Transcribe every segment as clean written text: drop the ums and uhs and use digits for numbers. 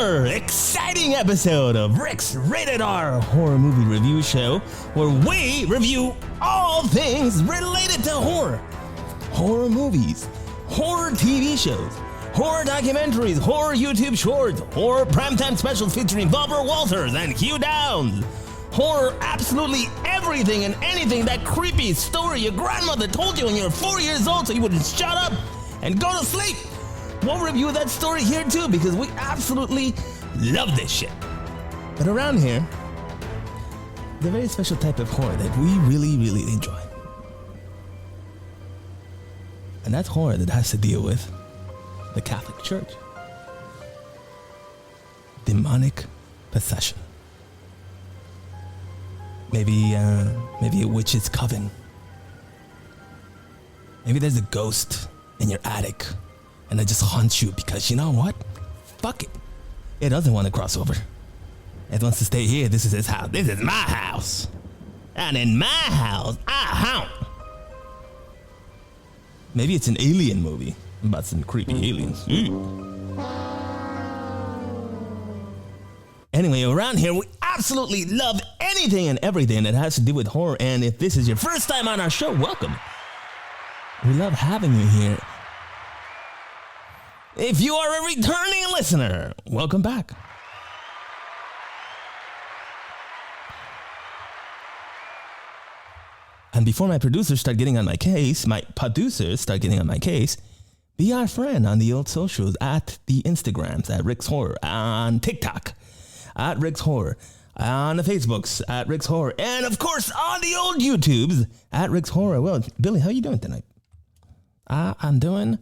another exciting episode of Rick's Rated R Horror Movie Review Show, where we review all things related to horror. Horror movies, horror TV shows, horror documentaries, horror YouTube shorts, horror primetime specials featuring Barbara Walters and Hugh Downs. Horror absolutely everything and anything that creepy story your grandmother told you when you were 4 years old so you would just shut up and go to sleep. We'll review that story here too because we absolutely love this shit. But around here, the very special type of horror that we really, really enjoy. And that's horror that has to deal with the Catholic Church. Demonic possession. Maybe a witch's coven. Maybe there's a ghost in your attic and it just haunts you because you know what? Fuck it. It doesn't want to cross over. It wants to stay here. This is his house. This is my house. And in my house, I haunt. Maybe it's an alien movie about some creepy aliens. Anyway, around here, we absolutely love anything and everything that has to do with horror. And if this is your first time on our show, welcome. We love having you here. If you are a returning listener, welcome back. And before my producers start getting on my case, be our friend on the old socials at the Instagrams at Rick's Horror, on TikTok at Rick's Horror, on the Facebooks at Rick's Horror, and of course on the old YouTubes at Rick's Horror. Well, Billy, how you doing tonight? I'm doing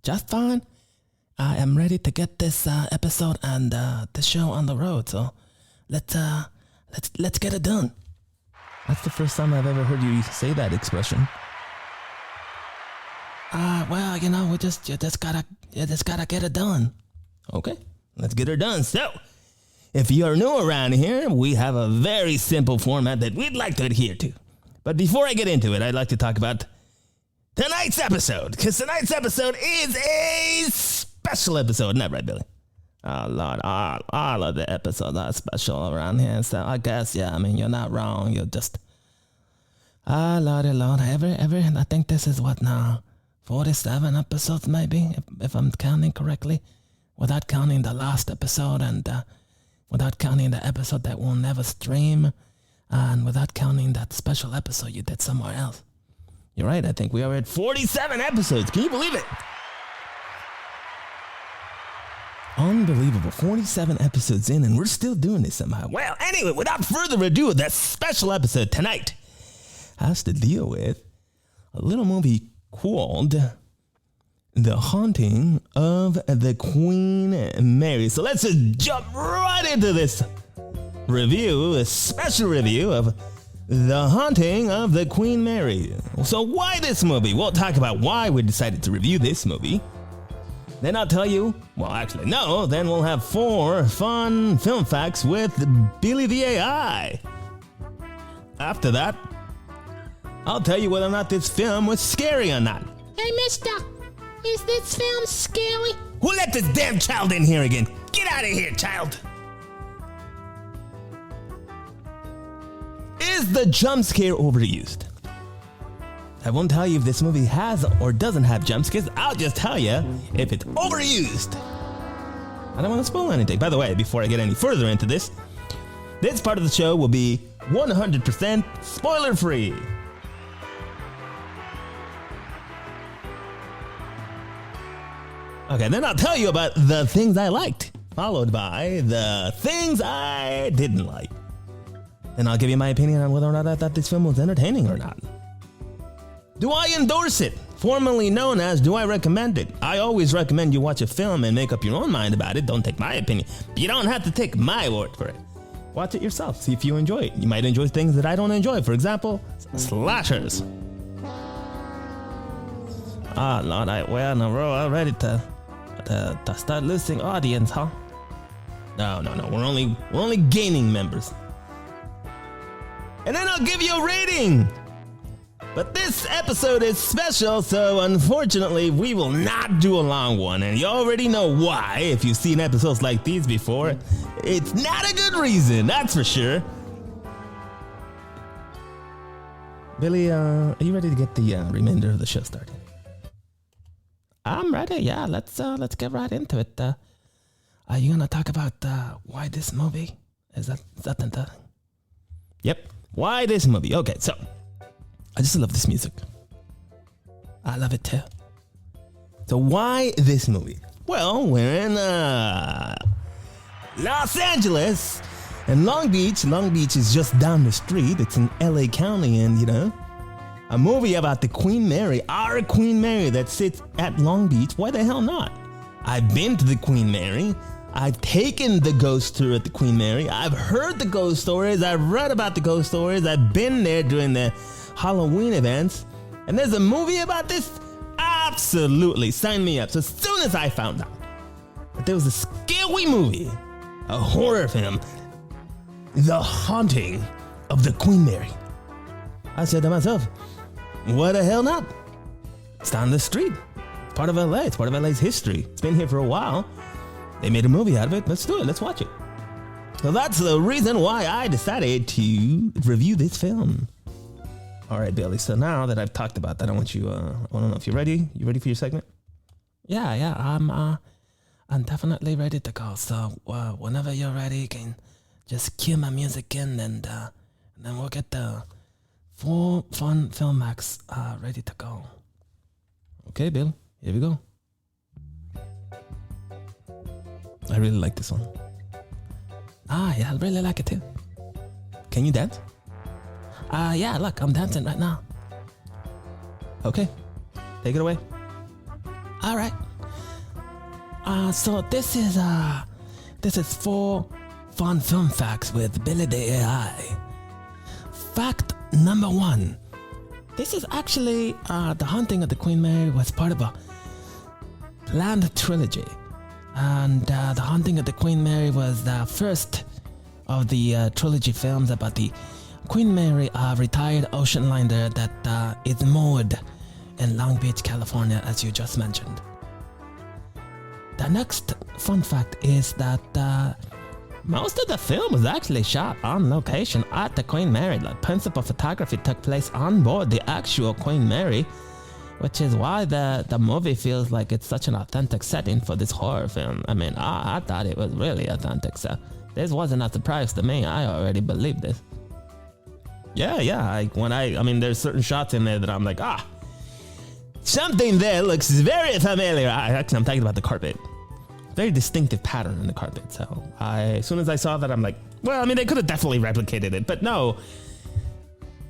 just fine. I am ready to get this episode and the show on the road. So let's get it done. That's the first time I've ever heard you say that expression. Well, you know, you just gotta get it done. Okay, let's get it done. So, if you are new around here, we have a very simple format that we'd like to adhere to. But before I get into it, I'd like to talk about tonight's episode, because tonight's episode is a special episode. Isn't that right, Billy? Oh, Lord, all of the episodes are special around here, so I guess, yeah, I mean, you're not wrong. You're just, Lordy, Lord, I think this is what now, 47 episodes maybe, if I'm counting correctly, without counting the last episode and without counting the episode that will never stream, and without counting that special episode you did somewhere else. You're right, I think we are at 47 episodes. Can you believe it? Unbelievable. 47 episodes in, and we're still doing this somehow. Well, anyway, without further ado, that special episode tonight has to deal with a little movie called The Haunting of the Queen Mary. So let's just jump right into this review, a special review of The Haunting of the Queen Mary. So why this movie? We'll talk about why we decided to review this movie. Then I'll tell you, well, actually, no, then we'll have 4 fun film facts with Billy the AI. After that, I'll tell you whether or not this film was scary or not. Hey, mister, is this film scary? Who let this damn child in here again? Get out of here, child. Is the jump scare overused? I won't tell you if this movie has or doesn't have jump scares. I'll just tell you if it's overused. I don't want to spoil anything. By the way, before I get any further into this part of the show will be 100% spoiler free. Okay, then I'll tell you about the things I liked, followed by the things I didn't like. Then I'll give you my opinion on whether or not I thought this film was entertaining or not. Do I endorse it? Formerly known as, do I recommend it? I always recommend you watch a film and make up your own mind about it. Don't take my opinion. You don't have to take my word for it. Watch it yourself. See if you enjoy it. You might enjoy things that I don't enjoy. For example, slashers. Lord, we're in a row already to start losing audience, huh? No. We're only gaining members. And then I'll give you a rating. But this episode is special, so unfortunately, we will not do a long one. And you already know why. If you've seen episodes like these before, it's not a good reason, that's for sure. Billy, are you ready to get the remainder of the show started? I'm ready. Yeah, let's get right into it. Are you gonna talk about why this movie? Is that the thing? Yep. Why this movie? Okay, so I just love this music. I love it too. So why this movie? Well, we're in Los Angeles and Long Beach. Long Beach is just down the street. It's in LA County, and a movie about the Queen Mary, our Queen Mary that sits at Long Beach. Why the hell not? I've been to the Queen Mary. I've taken the ghost tour at the Queen Mary. I've heard the ghost stories. I've read about the ghost stories. I've been there during the Halloween events. And there's a movie about this? Absolutely. Sign me up. So as soon as I found out that there was a scary movie, a horror film, The Haunting of the Queen Mary, I said to myself, what the hell not? It's down the street. It's part of LA. It's part of LA's history. It's been here for a while. They made a movie out of it. Let's do it. Let's watch it. So that's the reason why I decided to review this film. All right, Billy. So now that I've talked about that, I want you, I want to know if you're ready. You ready for your segment? Yeah. I'm definitely ready to go. So whenever you're ready, you can just cue my music in, and then we'll get the full fun film max ready to go. Okay, Bill. Here we go. I really like this one. Yeah, I really like it too. Can you dance? Yeah, look, I'm dancing right now. Okay, take it away. All right. So this is 4 fun film facts with Billy the AI. Fact number 1. This is actually The Haunting of the Queen Mary was part of a planned trilogy. And The Haunting of the Queen Mary was the first of the trilogy films about the Queen Mary, retired ocean liner that is moored in Long Beach, California, as you just mentioned. The next fun fact is that most of the film was actually shot on location at the Queen Mary. The principal photography took place on board the actual Queen Mary, which is why the movie feels like it's such an authentic setting for this horror film. I mean, I thought it was really authentic, so this wasn't a surprise to me. I already believed this. Yeah. I mean, there's certain shots in there that I'm like, something there looks very familiar. Actually, I'm talking about the carpet. Very distinctive pattern in the carpet. So as soon as I saw that, I'm like, well, I mean, they could have definitely replicated it, but no.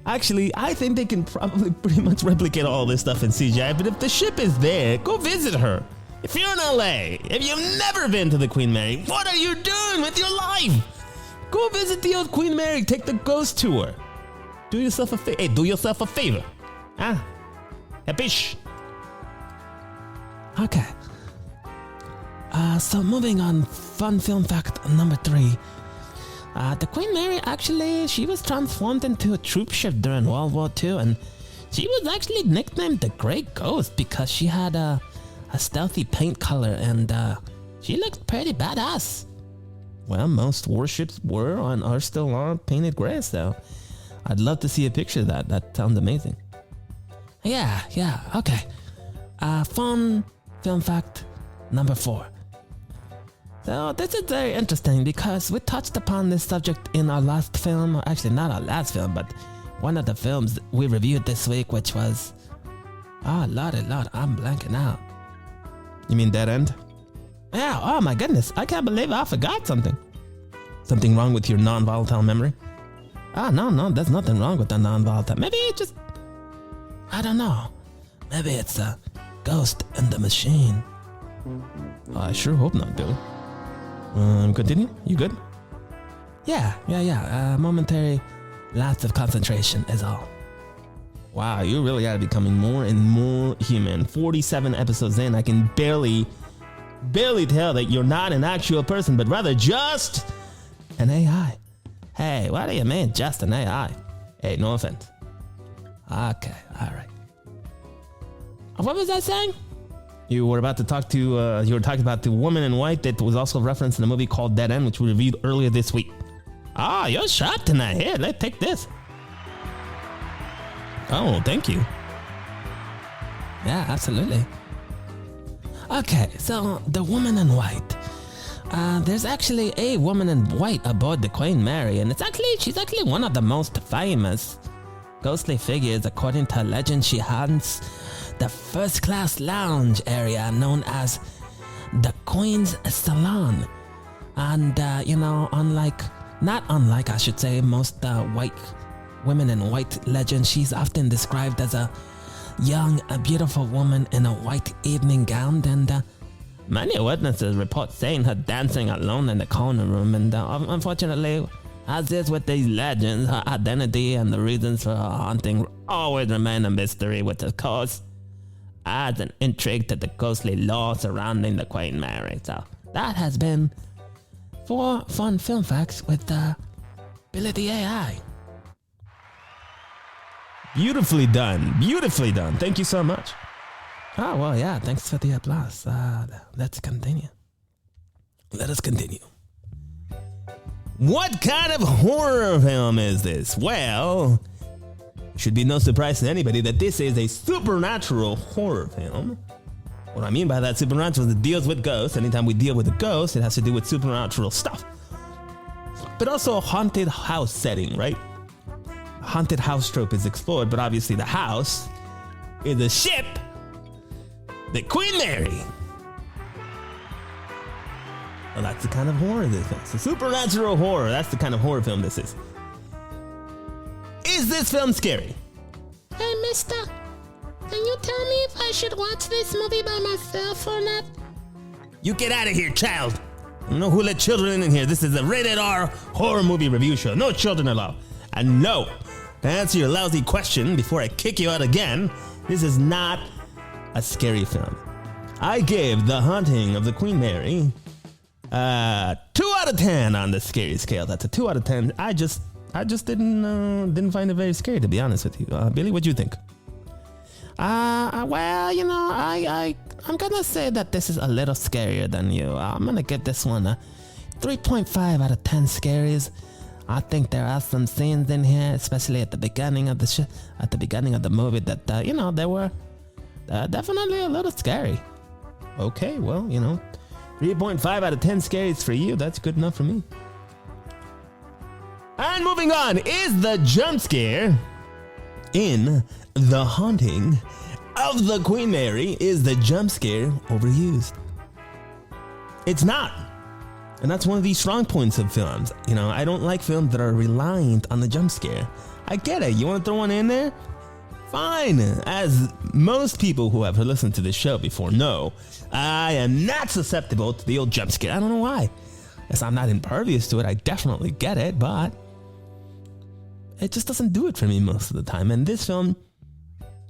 Actually, I think they can probably pretty much replicate all this stuff in CGI, but if the ship is there, go visit her. If you're in LA, if you've never been to the Queen Mary, what are you doing with your life? Go visit the old Queen Mary, take the ghost tour. Do yourself a favor. Hey, do yourself a favor. Capiche? Okay. So moving on, fun film fact number 3. The Queen Mary, actually, she was transformed into a troop ship during World War II, and she was actually nicknamed the Great Ghost because she had a stealthy paint color, and she looked pretty badass. Well, most warships were and are still on painted gray, so I'd love to see a picture of that. That sounds amazing. Yeah, okay. Fun film fact number 4. So this is very interesting because we touched upon this subject in our last film, or actually not our last film, but one of the films we reviewed this week, which was, Lordy, I'm blanking out. You mean Dead End? Yeah, oh my goodness, I can't believe I forgot something. Something wrong with your non-volatile memory? No, there's nothing wrong with the non-volatile. Maybe it just, I don't know. Maybe it's a ghost in the machine. I sure hope not, Billy. Continue? You good? Yeah. Momentary lapse of concentration is all. Wow, you really are becoming more and more human. 47 episodes in, I can barely tell that you're not an actual person, but rather just an AI. Hey, what do you mean, just an AI? Hey, no offense. Okay, all right. What was I saying? You were about to talk to, you were talking about the woman in white that was also referenced in a movie called Dead End, which we reviewed earlier this week. Ah, you're sharp tonight. Here, let's take this. Oh, thank you. Yeah, absolutely. Okay, so the woman in white. There's actually a woman in white aboard the Queen Mary, and she's actually one of the most famous ghostly figures. According to legend, she haunts the first-class lounge area known as the Queen's Salon. And, not unlike, I should say, most white women in white legends, she's often described as a young, a beautiful woman in a white evening gown, and many witnesses report seeing her dancing alone in the corner room, and unfortunately, as is with these legends, her identity and the reasons for her haunting always remain a mystery, which of course adds an intrigue to the ghostly lore surrounding the Queen Mary. So that has been 4 fun film facts with Billy the AI. Beautifully done. Beautifully done. Thank you so much. Oh, well, yeah. Thanks for the applause. Let's continue. Let us continue. What kind of horror film is this? Well, it should be no surprise to anybody that this is a supernatural horror film. What I mean by that, supernatural, is it deals with ghosts. Anytime we deal with a ghost, it has to do with supernatural stuff. But also a haunted house setting, right? Haunted house trope is explored, but obviously the house is a ship, the Queen Mary. Well, that's the kind of horror this is. So supernatural horror, that's the kind of horror film this is. Is this film scary? Hey, mister, can you tell me if I should watch this movie by myself or not? You get out of here, child. I don't know who let children in here. This is a rated R horror movie review show. No children allowed. And no, to answer your lousy question before I kick you out again, this is not a scary film. I gave The Haunting of the Queen Mary 2 out of 10 on the scary scale. That's a 2 out of 10. I just didn't find it very scary, to be honest with you. Billy, what do you think? Well, I'm gonna say that this is a little scarier than you. I'm gonna give this one a 3.5 out of 10 scaries. I think there are some scenes in here, especially at the beginning of the movie, that they were definitely a little scary. Okay, well, 3.5 out of 10 scaries for you. That's good enough for me. And moving on, is the jump scare in The Haunting of the Queen Mary, is the jump scare overused? It's not. And that's one of the strong points of films. I don't like films that are reliant on the jump scare. I get it. You want to throw one in there? Fine. As most people who have listened to this show before know, I am not susceptible to the old jump scare. I don't know why. Yes, I'm not impervious to it. I definitely get it, but it just doesn't do it for me most of the time. And this film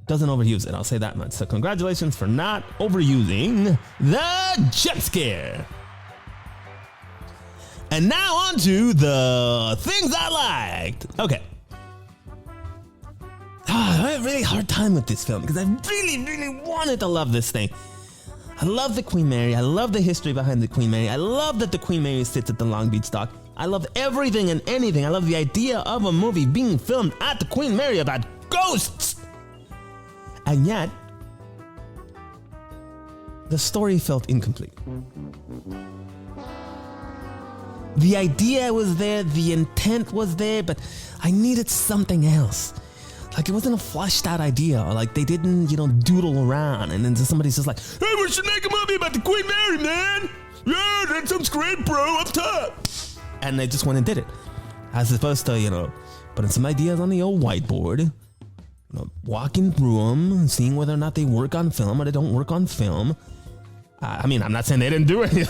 doesn't overuse it. I'll say that much. So congratulations for not overusing the jump scare. And now on to the things I liked. Okay. I had a really hard time with this film because I really, really wanted to love this thing. I love the Queen Mary. I love the history behind the Queen Mary. I love that the Queen Mary sits at the Long Beach dock. I love everything and anything. I love the idea of a movie being filmed at the Queen Mary about ghosts. And yet, the story felt incomplete. The idea was there, the intent was there, but I needed something else. Like, it wasn't a fleshed out idea, or like they didn't, doodle around, and then somebody's just like, hey, we should make a movie about the Queen Mary, man. Yeah, that sounds great, bro, up top. And they just went and did it. As opposed to, putting some ideas on the old whiteboard, walking through them, seeing whether or not they work on film or they don't work on film. I'm not saying they didn't do it,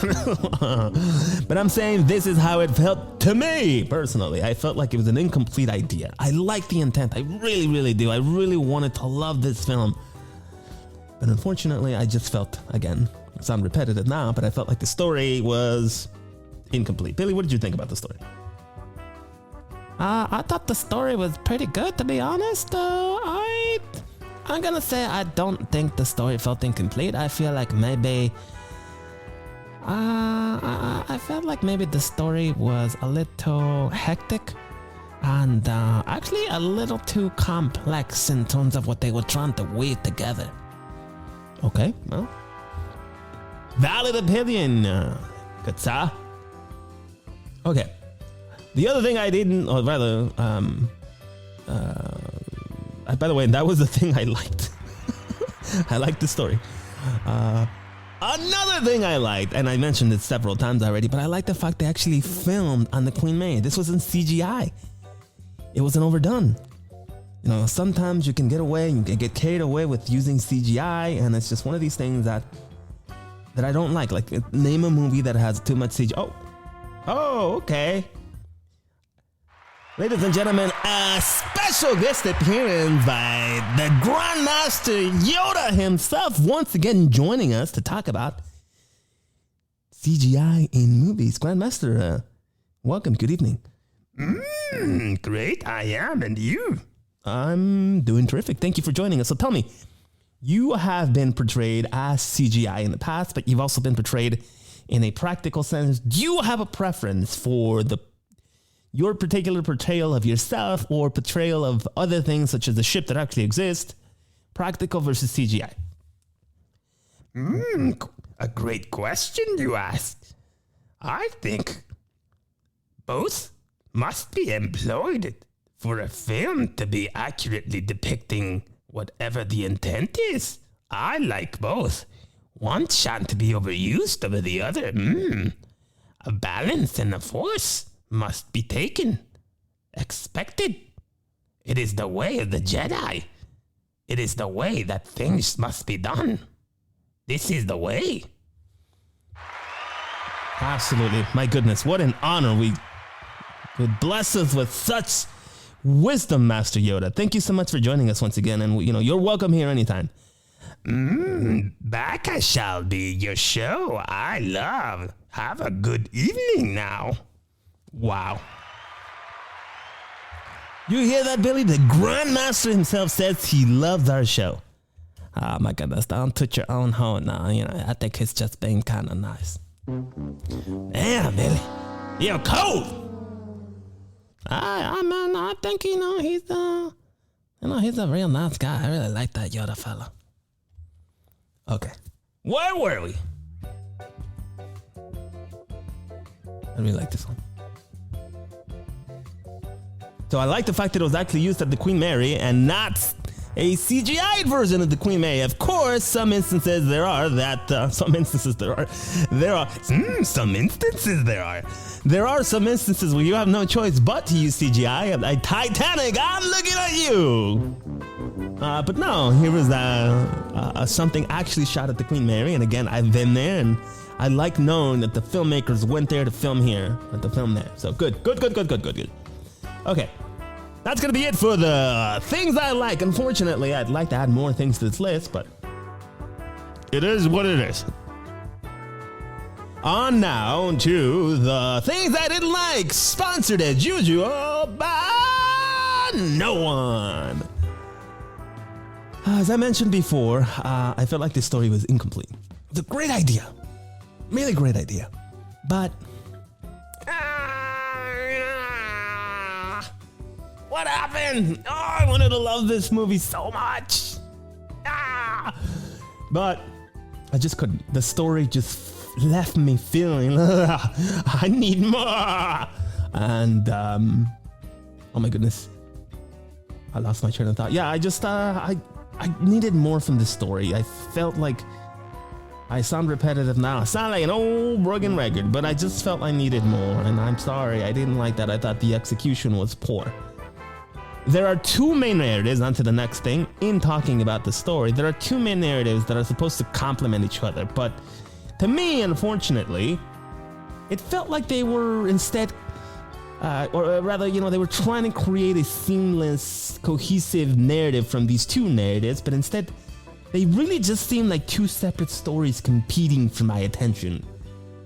but I'm saying this is how it felt to me, personally. I felt like it was an incomplete idea. I like the intent. I really, really do. I really wanted to love this film. But unfortunately, I just felt, again, I sound repetitive now, but I felt like the story was incomplete. Billy, what did you think about the story? I thought the story was pretty good, to be honest. I I'm gonna say I don't think the story felt incomplete. I feel like maybe I felt like maybe the story was a little hectic and actually a little too complex in terms of what they were trying to weave together. Okay, well, valid opinion, good sir. Okay, the other thing I didn't, or rather, by the way, that was the thing I liked. I liked the story. Another thing I liked, and I mentioned it several times already, but I like the fact they actually filmed on the Queen Mary. This wasn't CGI. It wasn't overdone. You know, sometimes you can get away, you can get carried away with using CGI, and it's just one of these things that I don't like. Like, name a movie that has too much CGI. Oh, okay. Ladies and gentlemen, a special guest appearance by the Grandmaster Yoda himself, once again joining us to talk about CGI in movies. Grandmaster, welcome, good evening. Great, I am, and you? I'm doing terrific. Thank you for joining us. So tell me, you have been portrayed as CGI in the past, but you've also been portrayed in a practical sense. Do you have a preference for your particular portrayal of yourself or portrayal of other things such as the ship that actually exist, practical versus CGI? A great question you asked. I think both must be employed for a film to be accurately depicting whatever the intent is. I like both. One shan't be overused over the other. A balance and a force must be taken. Expected. It is the way of the Jedi. It is the way that things must be done. This is the way. Absolutely. My goodness, what an honor. We bless us with such wisdom, Master Yoda. Thank you so much for joining us once again. And, you're welcome here anytime. Back I shall be. Your show I love. Have a good evening now. Wow. You hear that, Billy? The Grandmaster himself says he loves our show. Oh my goodness, don't toot your own horn now. I think it's just being kind of nice. Damn, Billy. You're cold. I think, he's a real nice guy. I really like that Yoda fella. Okay. Where were we? I really like this one. So I like the fact that it was actually used at the Queen Mary and not a CGI version of the Queen Mary. Of course, some instances there are. There are some instances where you have no choice but to use CGI. Like Titanic, I'm looking at you. But no, here was something actually shot at the Queen Mary. And again, I've been there, and I like knowing that the filmmakers went there to film here, and to film there. So good. Okay, that's going to be it for the things I like. Unfortunately, I'd like to add more things to this list, but it is what it is. On now to the things I didn't like, sponsored as usual by no one. As I mentioned before, I felt like this story was incomplete. It's a great idea. Really great idea. But what happened? Oh, I wanted to love this movie so much. But I just couldn't. The story just left me feeling I need more. And oh my goodness, I lost my train of thought. Yeah, I just I needed more from this story. I felt like I sound repetitive now. I sound like an old broken record, but I just felt I needed more. And I'm sorry, I didn't like that. I thought the execution was poor. There are two main narratives, on to the next thing, in talking about the story. There are two main narratives that are supposed to complement each other, but to me, unfortunately, it felt like they were instead, or rather, they were trying to create a seamless, cohesive narrative from these two narratives, but instead, they really just seemed like two separate stories competing for my attention,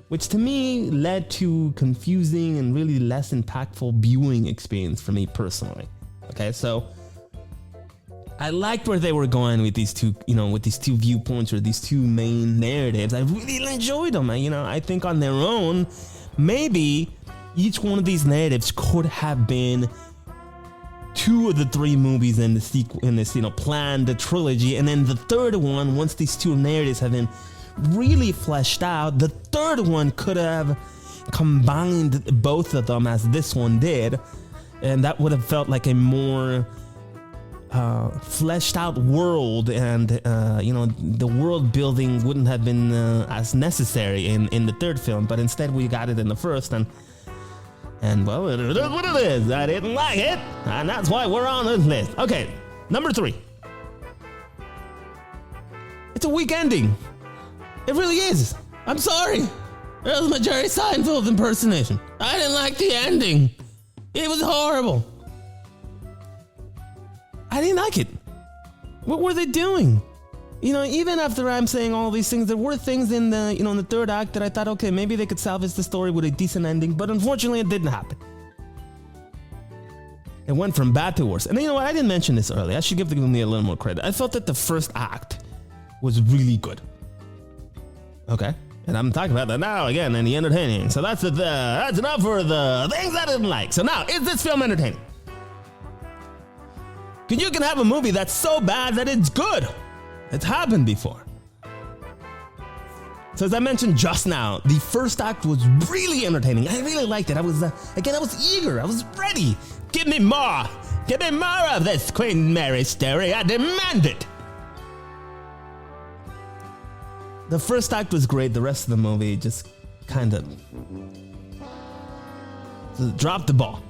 which to me led to confusing and really less impactful viewing experience for me personally. Okay, so I liked where they were going with these two, with these two viewpoints or these two main narratives. I really enjoyed them. I think on their own, maybe each one of these narratives could have been 2 of the 3 movies in this planned trilogy, and then the third one, once these 2 narratives have been really fleshed out, the third one could have combined both of them as this one did, and that would have felt like a more fleshed out world, and the world building wouldn't have been as necessary in the third film, but instead we got it in the first, and well, it is what it is. I didn't like it, and that's why we're on this list. Okay, number 3. It's a weak ending. It really is. I'm sorry. That was my Jerry Seinfeld impersonation. I didn't like the ending. It was horrible. I didn't like it. What were they doing? Even after I'm saying all these things, there were things in the, in the third act that I thought, okay, maybe they could salvage the story with a decent ending, but unfortunately it didn't happen. It went from bad to worse. And you know what? I didn't mention this earlier. I should give the movie a little more credit. I felt that the first act was really good. Okay? And I'm talking about that now again in the entertaining. So that's enough for the things I didn't like. So now, is this film entertaining? You can have a movie that's so bad that it's good. It's happened before. So as I mentioned just now, the first act was really entertaining. I really liked it. I was eager. I was ready. Give me more. Give me more of this Queen Mary story. I demand it. The first act was great. The rest of the movie just kind of dropped the ball.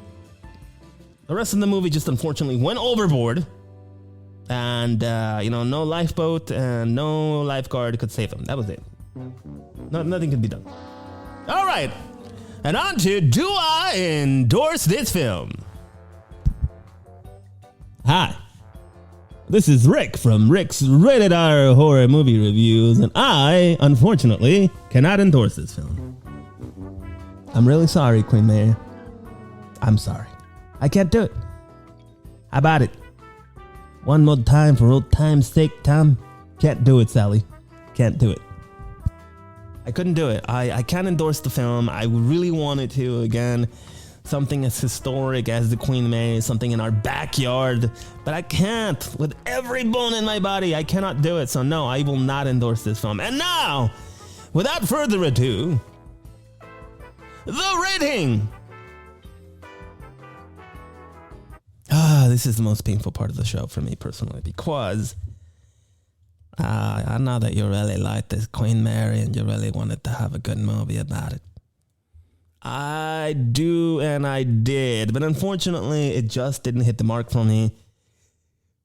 The rest of the movie just unfortunately went overboard, and no lifeboat and no lifeguard could save them. That was it. Nothing could be done. All right, and on to, do I endorse this film? Hi, this is Rick from Rick's Rated R Horror Movie Reviews, and I, unfortunately, cannot endorse this film. I'm really sorry, Queen Mary. I'm sorry. I can't do it. How about it? One more time for old time's sake, Tom. Can't do it, Sally. Can't do it. I couldn't do it. I can't endorse the film. I really wanted to. Again, something as historic as the Queen Mary, something in our backyard. But I can't. With every bone in my body, I cannot do it. So no, I will not endorse this film. And now, without further ado, the rating. This is the most painful part of the show for me personally, because I know that you really liked this Queen Mary and you really wanted to have a good movie about it. I do, and I did, but unfortunately it just didn't hit the mark for me.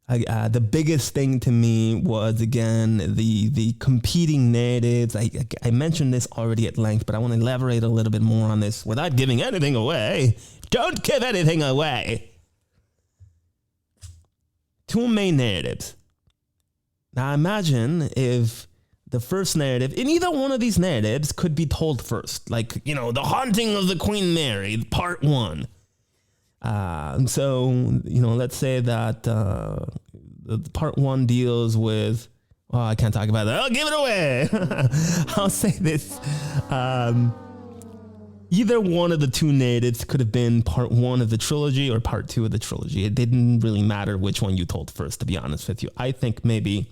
The biggest thing to me was, again, the competing narratives. I mentioned this already at length, but I want to elaborate a little bit more on this without giving anything away. Don't give anything away. 2 main narratives. Now imagine if the first narrative, in either one of these narratives, could be told first. Like, the haunting of the Queen Mary, part 1. So, let's say that part 1 deals with, I can't talk about that. I'll give it away. I'll say this. Either one of the 2 narratives could have been part 1 of the trilogy or part 2 of the trilogy. It didn't really matter which one you told first, to be honest with you. I think maybe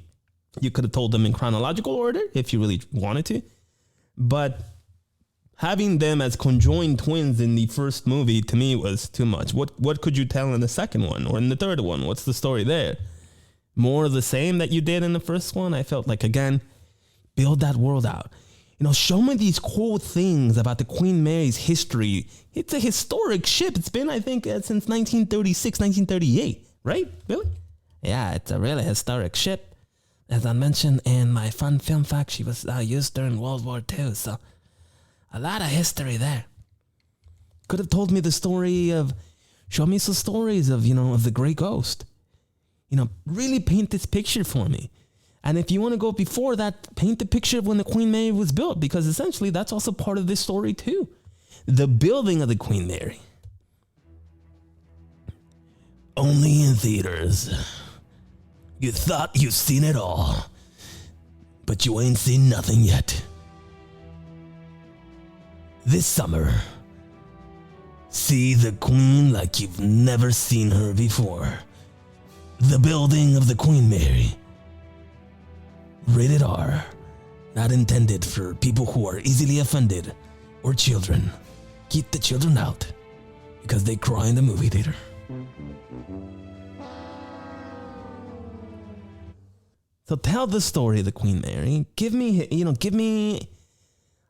you could have told them in chronological order if you really wanted to. But having them as conjoined twins in the first movie, to me, was too much. What could you tell in the second one or in the third one? What's the story there? More of the same that you did in the first one? I felt like, again, build that world out. Show me these cool things about the Queen Mary's history. It's a historic ship. It's been, I think, since 1936, 1938, right? Really? Yeah, it's a really historic ship. As I mentioned in my fun film fact, she was used during World War II, so a lot of history there. Could have told me the story of, show me some stories of, of the Grey Ghost. Really paint this picture for me. And if you want to go before that, paint the picture of when the Queen Mary was built, because essentially that's also part of this story too. The building of the Queen Mary. Only in theaters. You thought you've seen it all, but you ain't seen nothing yet. This summer, see the Queen like you've never seen her before. The Building of the Queen Mary. Rated R. Not intended for people who are easily offended or children. Keep the children out because they cry in the movie theater. So tell the story of the Queen Mary. Give me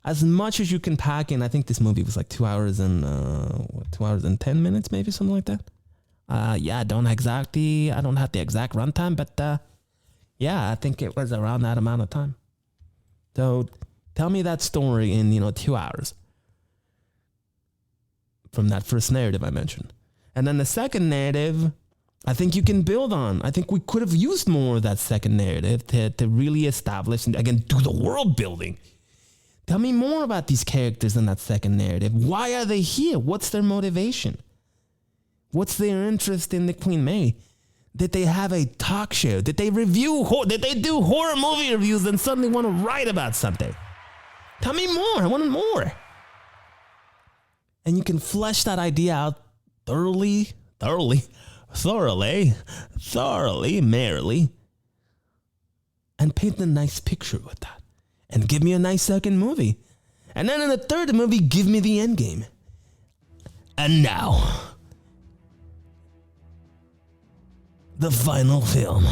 as much as you can pack in. I think this movie was like 2 hours and 2 hours and 10 minutes, maybe something like that. I don't have the exact runtime, but yeah, I think it was around that amount of time. So tell me that story in 2 hours from that first narrative I mentioned, and then the second narrative, I think you can build on. I think we could have used more of that second narrative to really establish and again do the world building. Tell me more about these characters in that second narrative. Why are they here? What's their motivation? What's their interest in the Queen Mary? Did they have a talk show? Did they did they do horror movie reviews and suddenly want to write about something? Tell me more. I want more. And you can flesh that idea out thoroughly, merrily, and paint a nice picture with that. And give me a nice second movie. And then in the third movie, give me the end game. And now, the final film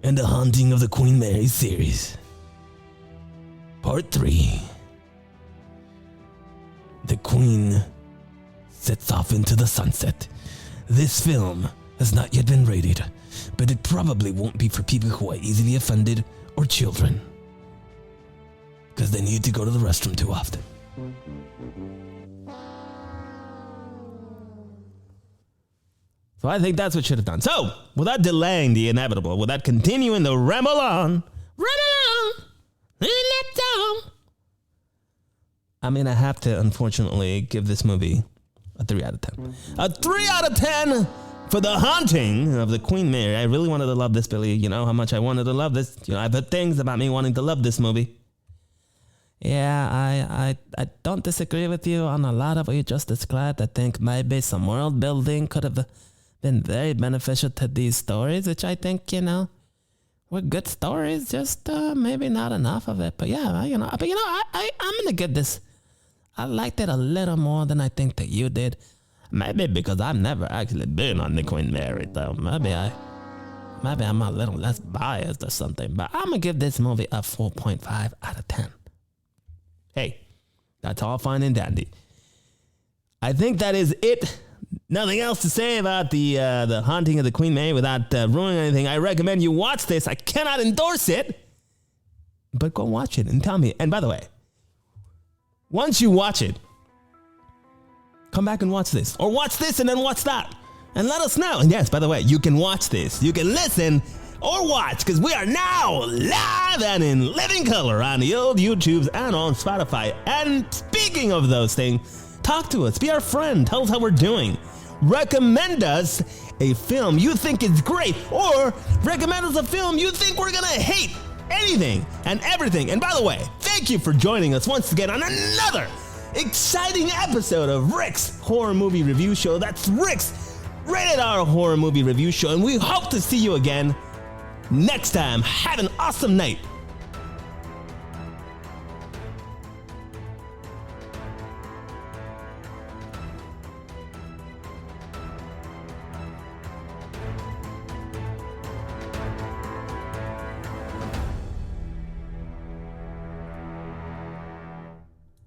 in the Haunting of the Queen Mary series. Part 3. The Queen sets off into the sunset. This film has not yet been rated, but it probably won't be for people who are easily offended or children, because they need to go to the restroom too often. So I think that's what should have done. So, without delaying the inevitable, without continuing to ramble on, I mean, I have to, unfortunately, give this movie a 3 out of 10. A 3 out of 10 for The Haunting of the Queen Mary. I really wanted to love this, Billy. You know how much I wanted to love this. I've heard things about me wanting to love this movie. Yeah, I don't disagree with you on a lot of what you just described. I think maybe some world building could have been very beneficial to these stories, which I think, were good stories, just maybe not enough of it. But yeah, I'm gonna give this. I liked it a little more than I think that you did. Maybe because I've never actually been on the Queen Mary, though. Maybe I'm a little less biased or something. But I'm gonna give this movie a 4.5 out of 10. Hey, that's all fine and dandy. I think that is it. Nothing else to say about the Haunting of the Queen Mary without ruining anything. I recommend you watch this. I cannot endorse it, but go watch it and tell me. And by the way, once you watch it, come back and watch this. Or watch this and then watch that. And let us know. And yes, by the way, you can watch this. You can listen or watch, because we are now live and in living color on the old YouTubes and on Spotify. And speaking of those things, talk to us. Be our friend. Tell us how we're doing. Recommend us a film you think is great, or recommend us a film you think we're gonna hate. Anything and everything. And by the way, thank you for joining us once again on another exciting episode of Rick's Horror Movie Review Show. That's Rick's Rated R Horror Movie Review Show, and we hope to see you again next time. Have an awesome night.